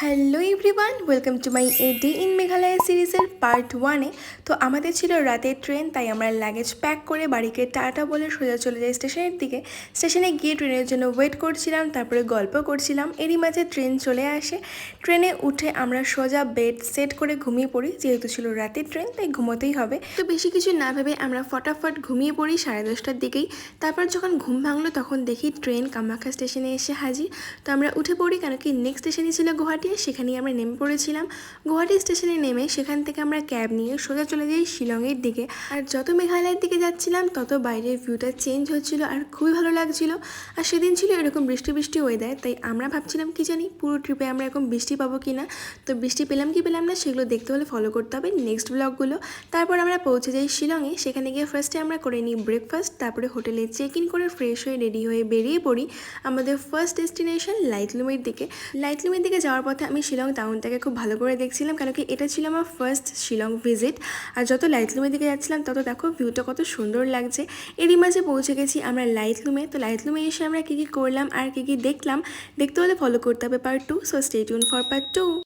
Hello everyone, welcome to my a day in Meghalaya সিরিজের part 1-এ। তো আমাদের ছিল রাতের ট্রেন, তাই আমরা লাগেজ প্যাক করে বাড়িকে টাটা বলে সোজা চলে যাই স্টেশনের দিকে। স্টেশনে গিয়ে ট্রেনের জন্য ওয়েট করছিলাম, তারপরে গল্প করছিলাম। এরই মাঝে ট্রেন চলে আসে। ট্রেনে উঠে আমরা সোজা বেড সেট করে ঘুমিয়ে পড়ি, যেহেতু ছিল রাতের ট্রেন তাই ঘুমোতেই হবে। তো বেশি কিছু না ভেবে আমরা ফটাফট ঘুমিয়ে পড়ি 10:30টার দিকেই। তারপর যখন ঘুম ভাঙলো তখন দেখি ট্রেন কামাখ্যা স্টেশনে এসে হাজির। তো আমরা উঠে পড়ি, কেন কি নেক্সট স্টেশনই ছিল গুয়াহাটি। সেখানেই আমরা নেমে পড়েছিলাম। গুয়াহাটি স্টেশনে নেমে সেখান থেকে আমরা ক্যাব নিয়ে সোজা চলে যাই শিলংয়ের দিকে। আর যত মেঘালয়ের দিকে যাচ্ছিলাম তত বাইরের ভিউটা চেঞ্জ হচ্ছিল আর খুবই ভালো লাগছিল। আর সেদিন ছিল এরকম বৃষ্টি বৃষ্টি ওয়েদার, তাই আমরা ভাবছিলাম কি জানি পুরো ট্রিপে আমরা এরকম বৃষ্টি পাবো কি না। তো বৃষ্টি পেলাম কি পেলাম না সেগুলো দেখতে হলে ফলো করতে হবে নেক্সট ব্লগগুলো। তারপর আমরা পৌঁছে যাই শিলংয়ে। সেখানে গিয়ে ফার্স্টে আমরা করে নিই ব্রেকফাস্ট, তারপরে হোটেলে চেক ইন করে ফ্রেশ হয়ে রেডি হয়ে বেরিয়ে পড়ি আমাদের ফার্স্ট ডেস্টিনেশন লাইটলুমের দিকে। লাইটলুমের দিকে যাওয়ার পথে আমি শিলং টাউনটাকে খুব ভালো করে দেখছিলাম, কারণ কি এটা ছিল আমার ফার্স্ট শিলং ভিজিট। আর যত লাইটলুমের দিকে যাচ্ছিলাম তত দেখো ভিউটা কত সুন্দর লাগছে। এরই মাঝে পৌঁছে গেছি আমরা লাইটলুমে। তো লাইটলুমে এসে আমরা কী কী করলাম আর কী কী দেখলাম দেখতে হলে ফলো করতে হবে part 2। So stay tune for part 2।